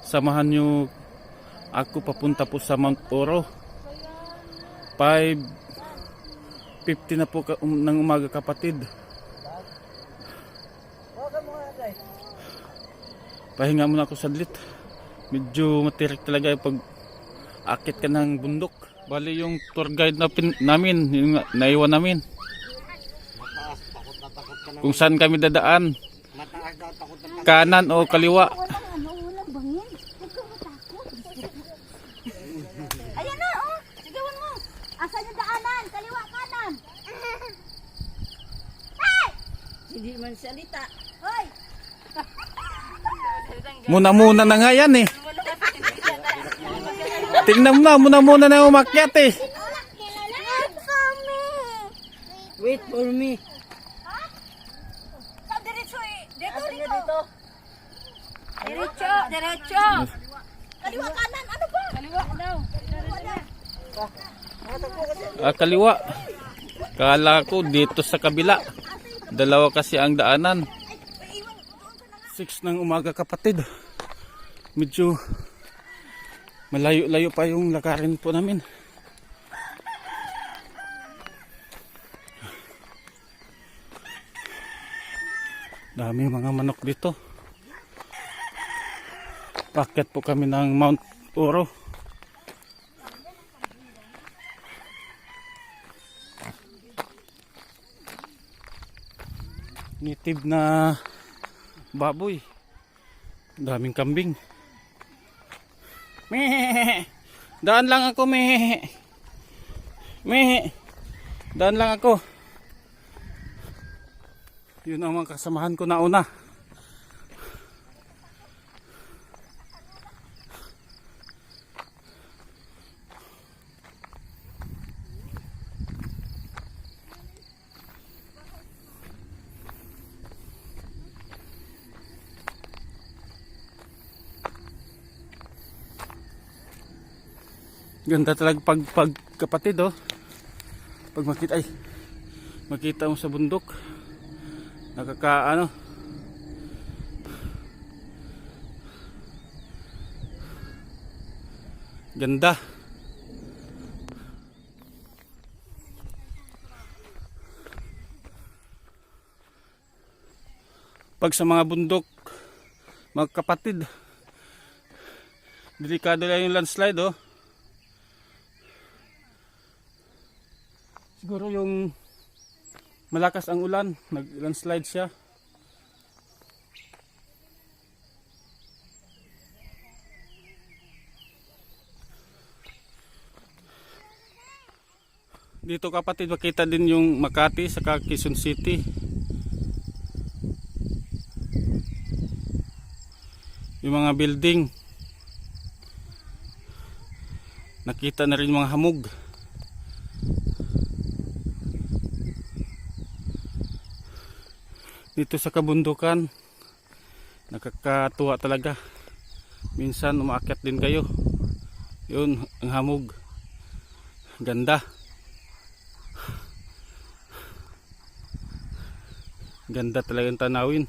samahan nyo ako papunta po sa Mount Oro. 5:50 na po ng umaga, kapatid. Pahinga muna ako saglit. Medyo matirik talaga yung pag akit ka ng bundok. Bali yung tour guide namin, yung naiwan namin, kung saan kami dadaan, kanan o kaliwa. Ayan na, oh. Sigawan mo. Asan yung daanan? Kaliwa, kanan. Hey! Hindi man salita. Hoy! Muna na nga yan eh. Tingnan mo na, muna na umakyat eh. Wait for me. Sa diretso eh. Dito. Diretso. Kaliwa, kanan. Ano ba? Kaliwa daw. Kaliwa. Kala ko dito sa kabila. Dalawa kasi ang daanan. 6 ng umaga, kapatid. Medyo malayo-layo pa yung lakarin po namin. Dami mga manok dito. Paakyat po kami ng Mount Oro. Native na baboy. Daming kambing. Meh. Daan lang ako, meh. Daan lang ako. Yun ang mga kasamahan ko na una. Ganda talaga pag kapatid, oh. Pag makita mo sa bundok, nakakaano. Ganda. Pag sa mga bundok, mga kapatid, delikado lang yung landslide, oh. Siguro yung malakas ang ulan, nag-landslide siya. Dito, kapatid, makita din yung Makati sa Quezon City. Yung mga building. Nakita na rin yung mga hamog. Dito sa kabundukan, nakakatuwa talaga. Minsan umaakyat din kayo. Yun ang hamog. Ganda. Ganda talagang tanawin.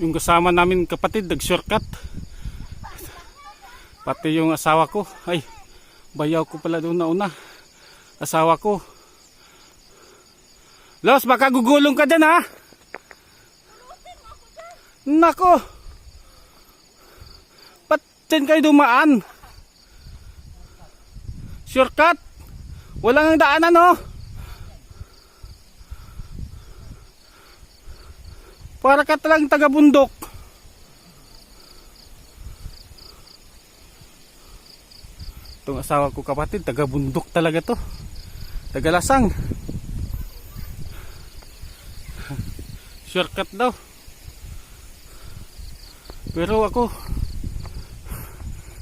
Yung kasama namin, kapatid, nag-shortcut. Pati yung asawa ko. Ay, bayaw ko pala doon na una. Asawa ko. Los, baka gugulong ka dyan, ha? Nako. Ba't dyan kayo dumaan? Shortcut. Walang daanan, oh. Para ka talang taga-bundok. Itong asawa ko, kapatid, taga-bundok talaga to. Taga-Lasang. Shortcut daw. Pero ako,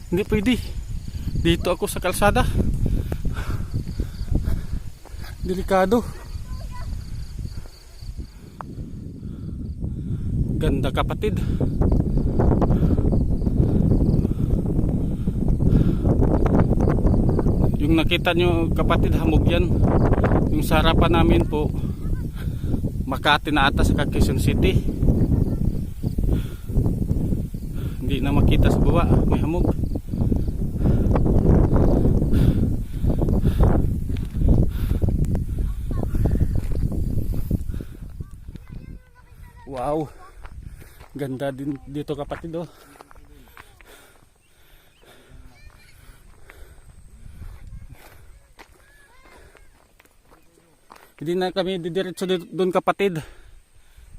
hindi pwede. Dito ako sa kalsada. Delikado. Ganda, kapatid. Yung nakita nyo kapatid, hamog yan. Yung sa harapan namin po, Makati na ata sa Quezon City. Hindi na makita sa baba, may hamog. Wow, ganda din dito kapatid oh. Hindi na kami didiretso doon kapatid.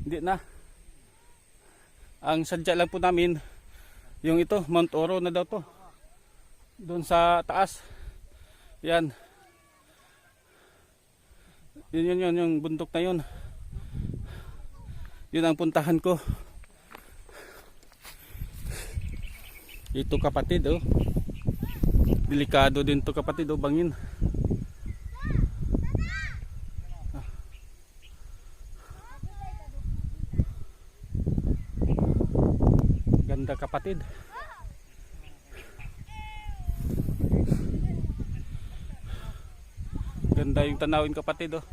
Hindi na. Ang sadya lang po namin yung ito, Mount Oro na daw to. Doon sa taas. Yan. Yun yung bundok na yun. Yun ang puntahan ko. Ito kapatid oh. Delikado din to kapatid oh, bangin. Ganda kapatid. Ganda yung tanawin kapatid oh.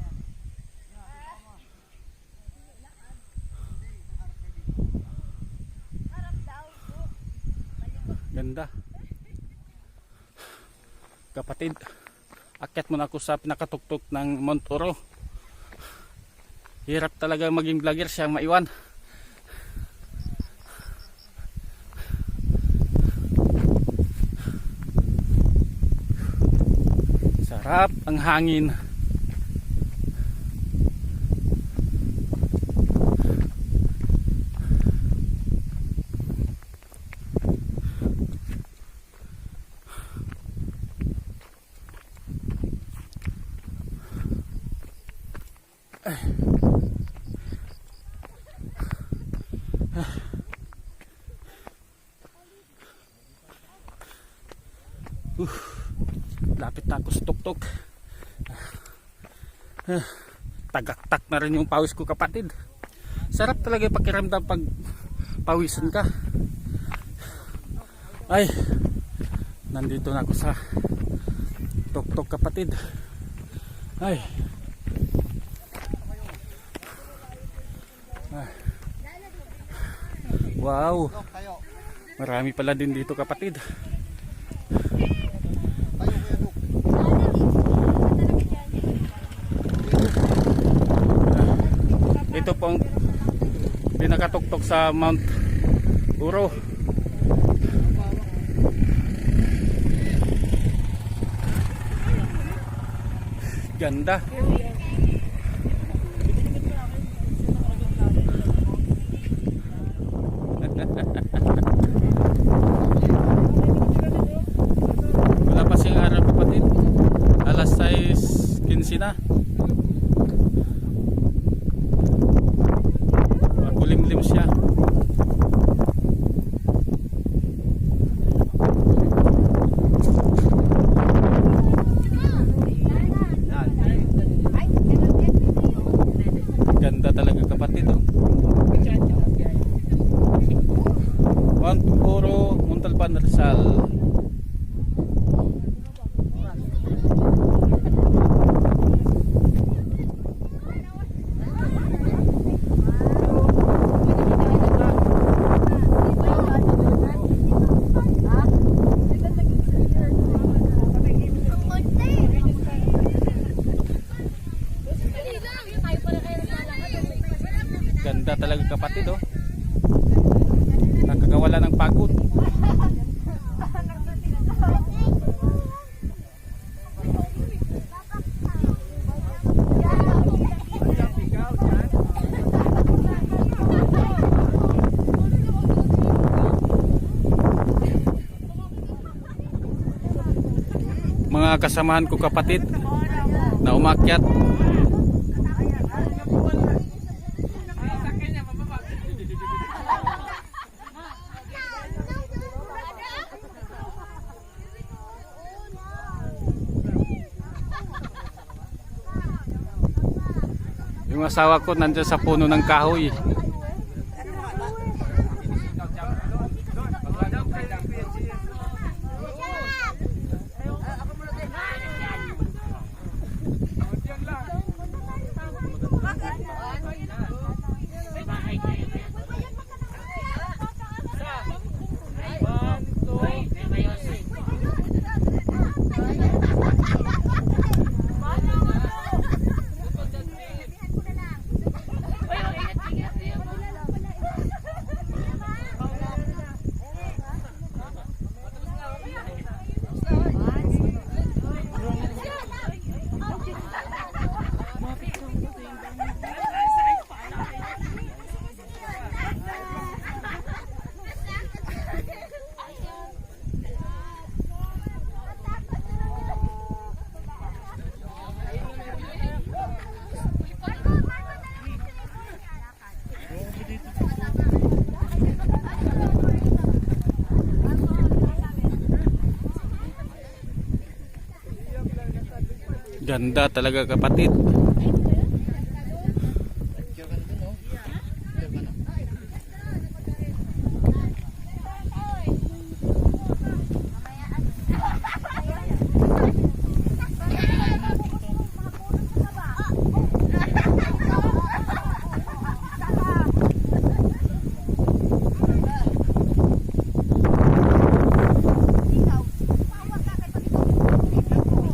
Ganda. Kapatid, akyat muna ako sa pinakatuktok ng Mount Oro. Hirap talaga maging vlogger, siyang maiwan. Sarap ang hangin. Lapit na ako sa tuktok. Tagaktak na rin yung pawis ko kapatid. Sarap talaga yung pakiramdam pag pawisan ka. Ay, nandito na ako sa tuktok kapatid. Ay. Wow. Marami pala din dito kapatid. Ito pong pinakatuktok sa Mount Oro. Ganda. Wala pa siyang araw kapatid. Alas 6:15 na. Makulimlim siya. Ganda talaga kapatid oh. Mount Oro, Montalban, Rizal. Ganda talaga kapatid oh. Nakakawala ng pagod. Mga kasamahan ko kapatid na umakyat. Yung asawa ko nandiyan sa puno ng kahoy. Ganda talaga kapatid.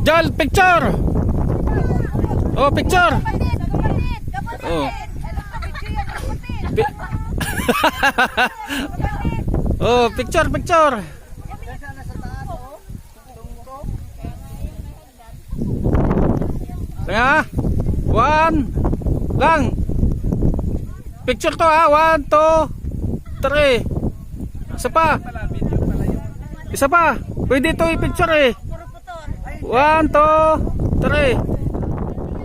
Jal, picture! Oh, picture! Oh. Pi- oh, picture, picture! Tengah. One. Lang. Picture to ha. 1, 2, 3. Isa pa. Isa pa. Pwede to i-picture eh. 1, 2, 3.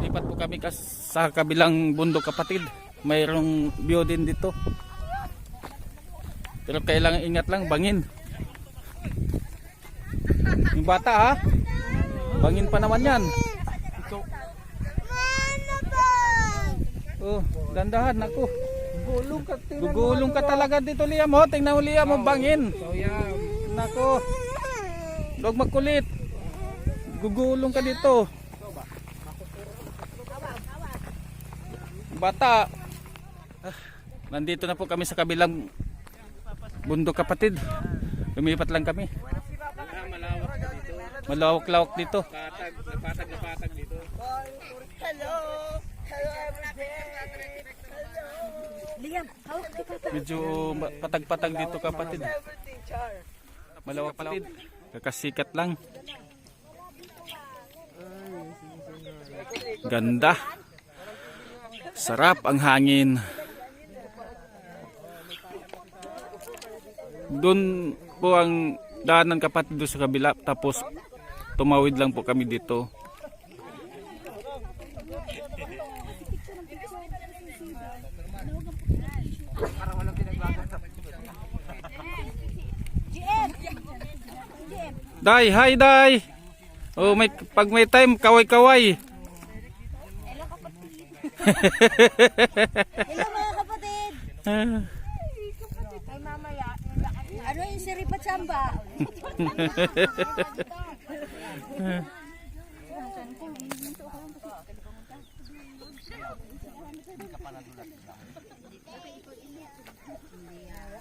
Lipat po kami sa kabilang bundok kapatid. Mayroong view din dito. Pero kailangan ingat lang, bangin. Yung bata ha. Bangin pa naman yan. Oh, dandahan ako. Gugulong ka talaga dito Liam ho. Tingnan mo Liam mo bangin. Nako. Huwag magkulit. Gugulong ka dito. Bata. Nandito na po kami sa kabilang bundok kapatid. Lumipat lang kami. Malawak-lawak dito. Napatag dito. Hello. Hello Liam, Medyo patag-patag dito kapatid. Malawak kapatid. Kakasikat lang. Ganda. Sarap ang hangin. Doon po ang daanan kapatid doon sa kabila. Tapos tumawid lang po kami dito. Day, hi Day. Oh, pag may time kaway-kaway. Hello mga kapatid. Ay mamaya. Ano yung siripat samba?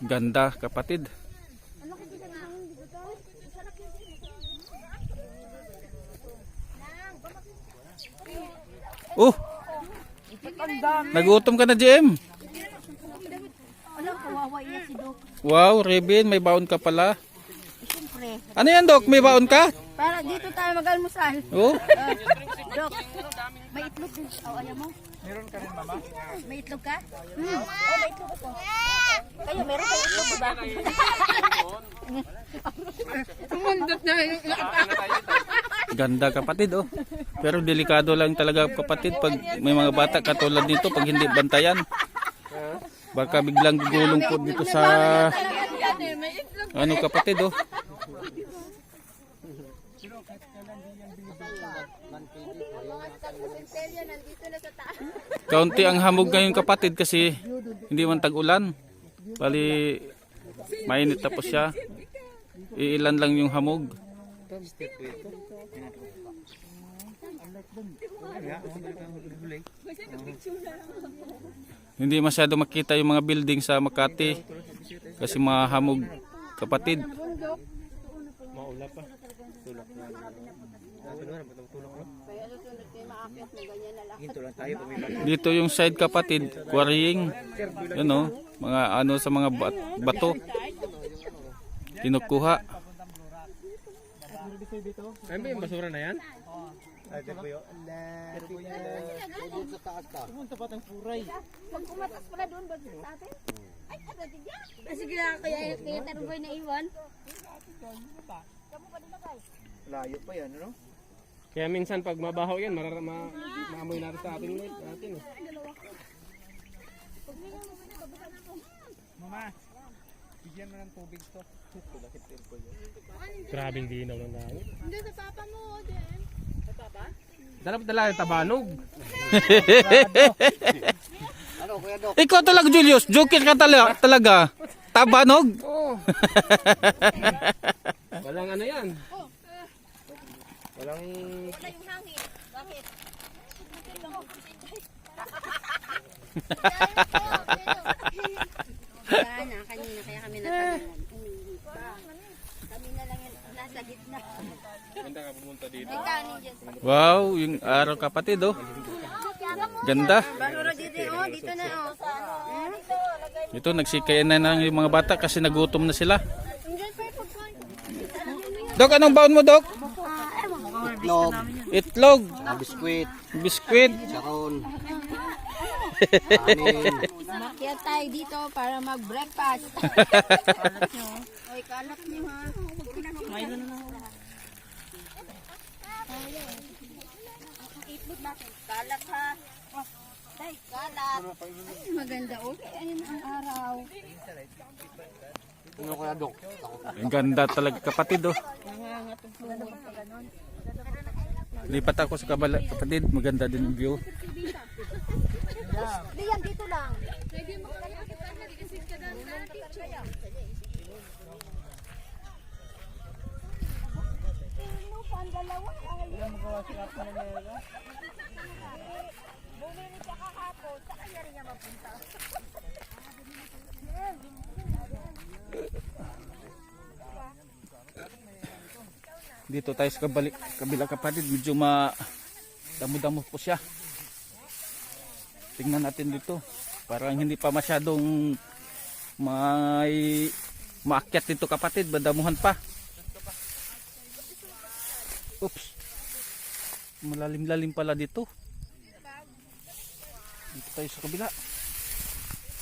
Ganda kapatid. Oh, nagutom ka na JM. Alam, kawawa iya si Dok. Wow, Rebin, may baon ka pala. Siyempre. Ano yan Dok, may baon ka? Para dito tayo mag-almusal. Oh, Dok, may itlog din. Oh, ayaw mo? Meron ka rin, mama? May itlog ka? Oh, may itlog ako. Kayo, meron kayong itlog, diba? Tumundot na yung ganda kapatid oh. Pero delikado lang talaga kapatid pag may mga bata katulad nito pag hindi bantayan. Baka biglang gugulong po dito sa ano kapatid oh. Kaunti ang hamog ngayon kapatid kasi hindi man tag-ulan. Bali mainit tapos siya. Iilan lang yung hamog. Hindi masyado makita yung mga building sa Makati kasi mahamog kapatid. Dito yung side kapatid, quarrying. Yan oh, mga ano sa mga bato. Kinukuha. Ano ba yung basura na yan? Pag kumatas pala doon, ba sa atin? Ay, kapatid yan. Sige lang, kaya tanong ko na iwan. Layo pa yan, ano? Kaya minsan pag mabaho yan, maamoy natin sa ating natin. Mama, bigyan mo ng tubig to. Grabing dinaw ng langit. Hindi sa papa mo, din. Dapat dala yung tabanog. Ikaw talaga, Julius. Joker ka talaga. Tabanog. Oo. Walang ano yan. Walang... Wala yung hangin. Bakit? Sana, kanina kaya kami natatangan. Umihi pa. Kami na lang yung nasa gitna. Ganda ka pumunta dito. May kanin dyan. Wow, yung araw kapatid oh. Ganda. Basura dito, oh. Dito na, oh. Ito, nagsikayan na ng yung mga bata kasi nagutom na sila. Diyan pa yung pagkain. Dok, anong baon mo, Dok? Itlog, Itlog, biskwit, biskwit. sakon, kanin. Makyat tayo dito para mag-breakfast. Oy, kalat niyo, ha? Itlog natin. Kalat, ha? Ay, kalat. Ay, maganda, okay. Ayun ang araw. Ano kaya, Dok? Ang ganda talaga kapatid oh. Lipat ako sa kabala kapatid, maganda din yung view. Liam, dito lang. Dito tayo sa kabila kapatid, medyo damo-damo po siya. Tingnan natin dito. Parang hindi pa masyadong may maakyat dito kapatid, badamuhan pa. Oops. Malalim-lalim pala dito. Dito tayo sa kabila.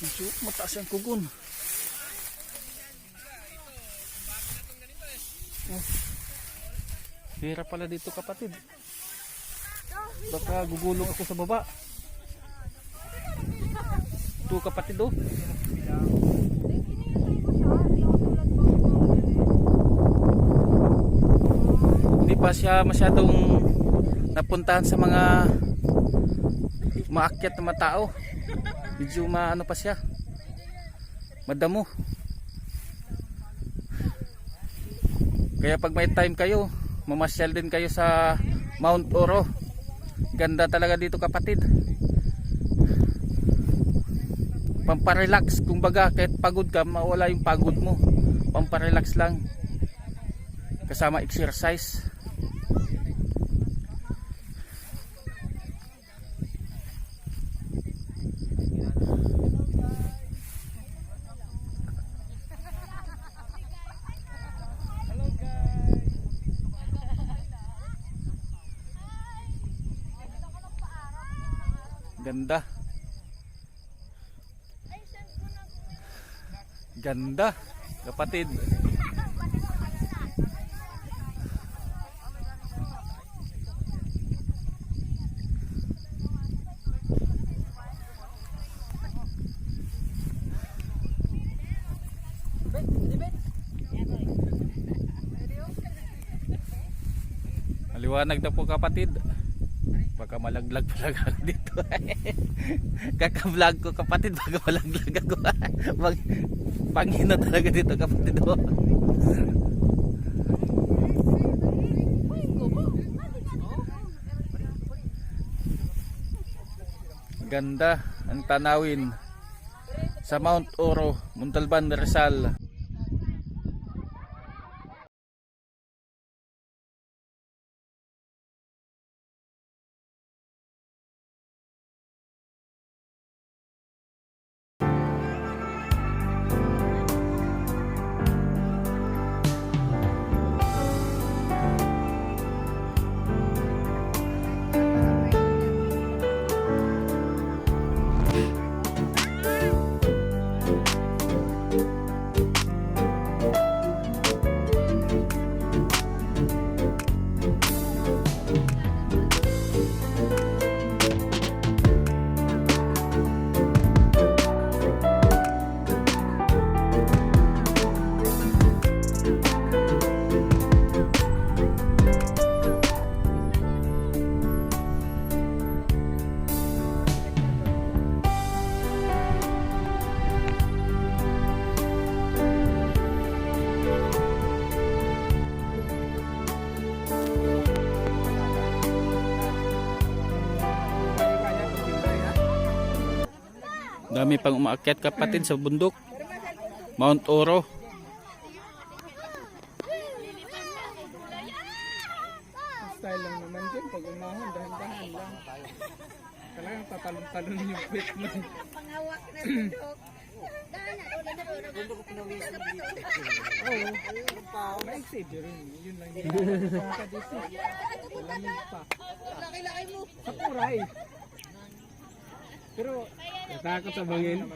Medyo mataas ang kugon. Oh. Hira pala dito kapatid. Baka gugulong ako sa baba. Ito kapatid oh. Hindi pa siya masyadong napuntahan sa mga maakyat na mga tao. Medyo maano pa siya. Madamo. Kaya pag may time kayo, mamasyal din kayo sa Mount Oro. Ganda talaga dito kapatid. Pamparelax, kumbaga kahit pagod ka, mawala yung pagod mo. Pamparelax lang. Kasama exercise. Ganda. Ganda, kapatid. Maliwanag na po kapatid. Baka malaglag pala ako dito. Kaka-vlog ko kapatid, baka malaglag ako. Pangino talaga dito kapatid. Ganda ang tanawin sa Mount Oro, Montalban, Rizal. Dami pang umaakyat kapatid sa bundok. Mount Oro. Style lang naman din. Pag umahon, dahan-dahan lang. Talagang tatalon-talon yung kwit mo. Pangawak na bundok. Oo. Maiksi rin. Yun lang din. Malamig pa. Sa puray. Pero natakot sa bangin.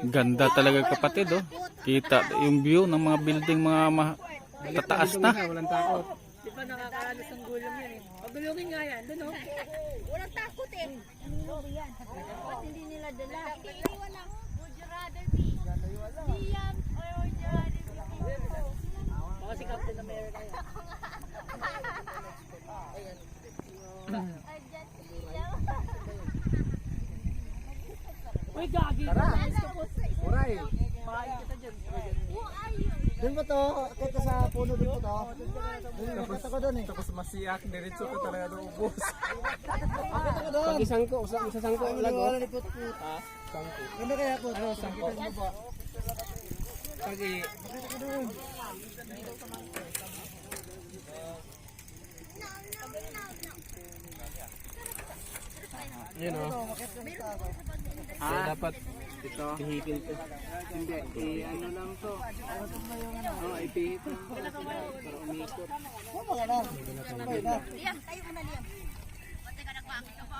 Ganda talaga kapatid oh. Kita yung view ng mga building mga tataas na. Walang takot. Di ba nakakaranas ng gulang yan eh. Pagulungin nga yan, doon oh. Walang takot eh. Ano yan? Ba't hindi nila dala? Walang. Would you rather be Liam or would you rather be Baka si Captain America yan. Uy, gagi! Puray. Pakain kita dyan. Doon ba to? Akit ka sa puno doon po to? Doon nakita ko doon eh. Tapos masiyak, diretso ka talaga doon ubos. Akit ako doon. Pag isang ko Ang lago. wala ni Put-Put. Ganda kaya po. Ano, sakitan mo ba? Pag Akit ako doon. yun oh. So dapat ito pihikil to. Hindi, ano lang to. Oh, ipihit lang. Para umikot. Ano ka na? Liam, tayo mo na Liam. Pati ka nagpakit ako.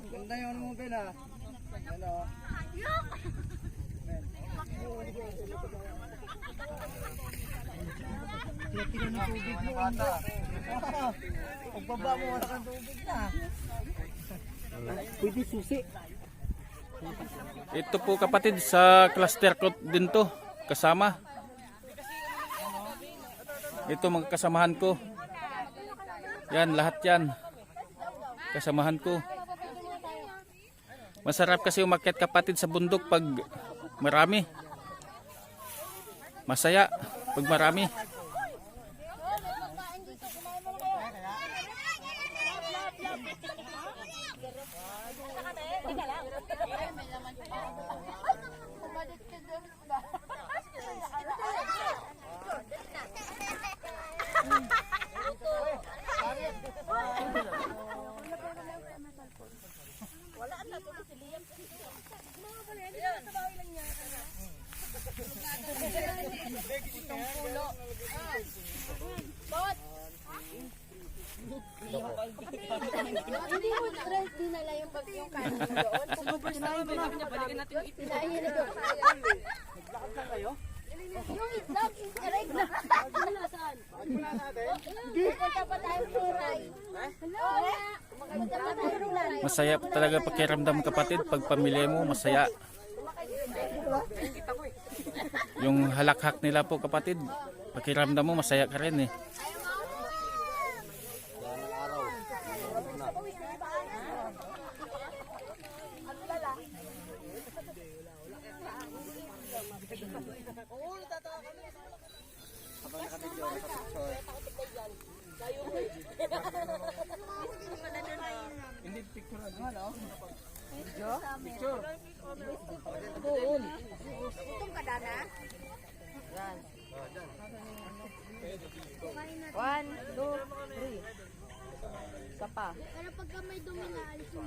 Ganda yung ano mo Ben ah. Ano? Tira-tira ng tubig mo. Bata. Pagbaba mo wala kang tubig na. Pwede susi. Ito po kapatid sa cluster ko din to. Kasama. Ito mga kasamahan ko. Yan lahat yan. Kasamahan ko. Masarap kasi umakyat kapatid sa bundok pag marami. Masaya pag marami. Hindi mo stress dinala yung bag yung kanin mo doon. Balikan natin yung ito. Kinain na doon. Yung itlog, aray ko. Saan? Pupunta pa tayo puray. Hello? Pupunta pa tayo puray. Masaya talaga pakiramdam kapatid pag pamilya mo masaya. Yung halakhak nila po kapatid, pakiramdam mo masaya ka rin eh. Hindi picture ano? Gutom ka, Dana? 1, 2, 3. Isa pa. Pero pagka may dumi na alis mo,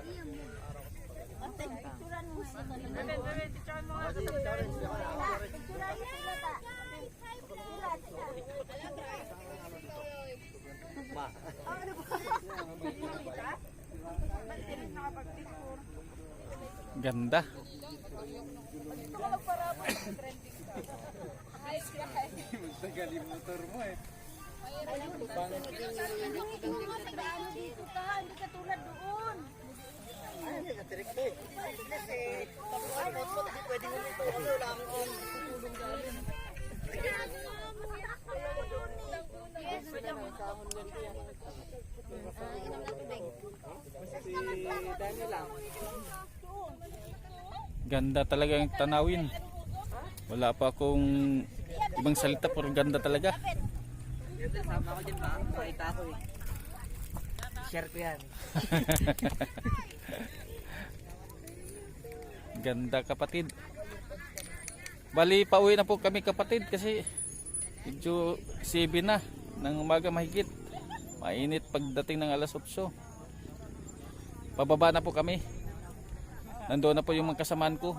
iyan mo. Ate, picturean mo sila. Picturean mo nga. Picturean mo sila ta. Ganda. Magaling motor mo eh. Dito ka, hindi ka tulad doon. Ganda talaga yung tanawin. Wala pa akong ibang salita pero ganda talaga. Sama ko dyan ba? Pakita ko eh. Share ko yan. Ganda kapatid. Bali pauwi na po kami kapatid kasi medyo 7 na ng umaga mahigit. Mainit pagdating ng alas 8. Pababa na po kami. Nandoon na po yung mga kasamaan ko.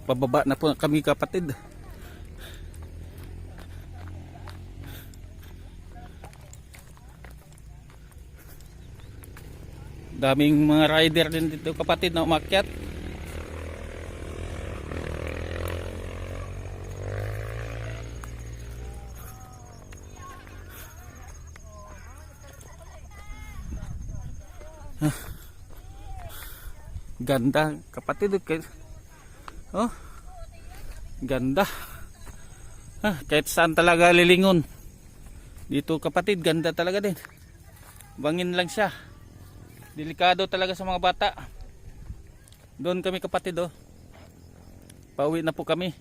Pababa na po kami kapatid. Daming mga rider din dito kapatid na umakyat. Ganda kapatid. Oh, ganda. Kahit saan talaga lilingon. Dito kapatid, ganda talaga din. Bangin lang siya. Delikado talaga sa mga bata. Doon kami kapatid oh. Pauwi na po kami.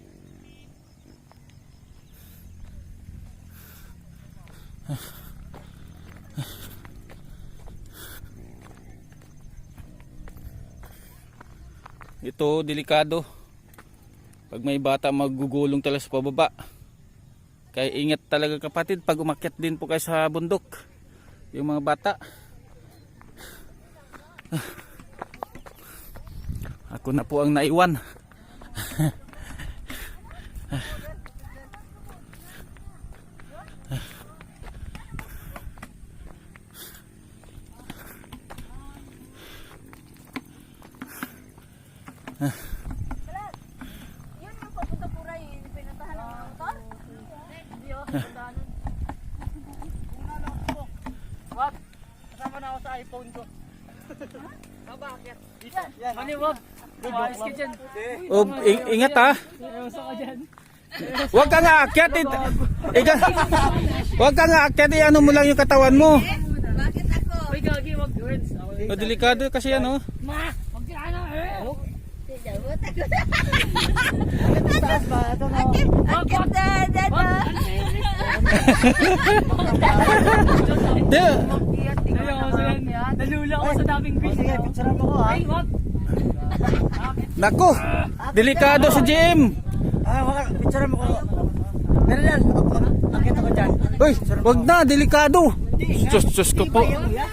Ito delikado. Pag may bata magugulong talaga sa pababa. Kaya ingat talaga kapatid pag umakyat din po kayo sa bundok. Yung mga bata. Ako na po ang naiwan. Yun yung papunta pura yung pinuntahan ng motor. Hindi oh, puntahan nun. Wag. Kasama na ako sa iPhone ko. Bakit? Mani, wag. Umayos ka dyan. Oh, ingat ha. Ewan ka dyan. Huwag ka nga akyat. Huwag ka nga akyat. Ano mo lang yung katawan mo. Bakit ako? Uy, gagi, wag. Words. Oh, delikado kasi ano. Ma! Wag ka na eh! Taas ba? Ito na. Akit na, dada. Di, Ayaw ko yan. Nalula ako sa daming O fish. sige, picturean mo ko ha. Ay, wag. nako. Delikado si Jim. Wala, picturean mo ko. Meron yan. Akit ako dyan. Uy, wag na, delikado. Sus ko po.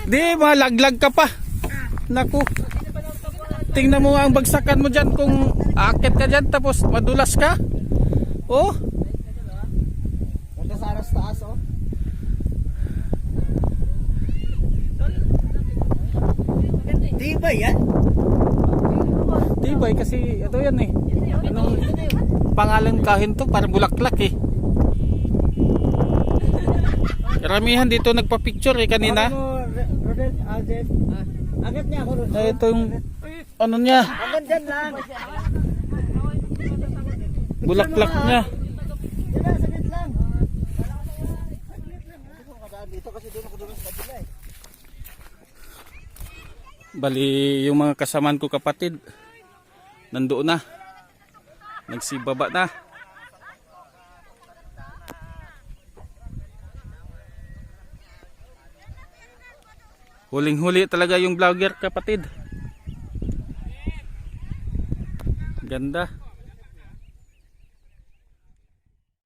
Di, malaglag ka pa. Naku. Tingnan mo ang bagsakan mo dyan kung akit ka dyan tapos madulas ka. Oh. Punta sa aras taas oh. Di ba yan? Tibay kasi ito yan eh. Anong pangalan kahin to? Parang bulaklak eh. Karamihan dito nagpa-picture eh kanina. Rodel, Alden. Akit niya ako. Ito yung ano niya, Hanggang dyan lang. bulaklak niya. Yan na, saglit lang. Dito kasi doon ako doon sa kabila eh. Bali yung mga kasamaan ko kapatid nandoon na. Nagsibaba na. Huling-huli talaga yung vlogger kapatid. Ganda.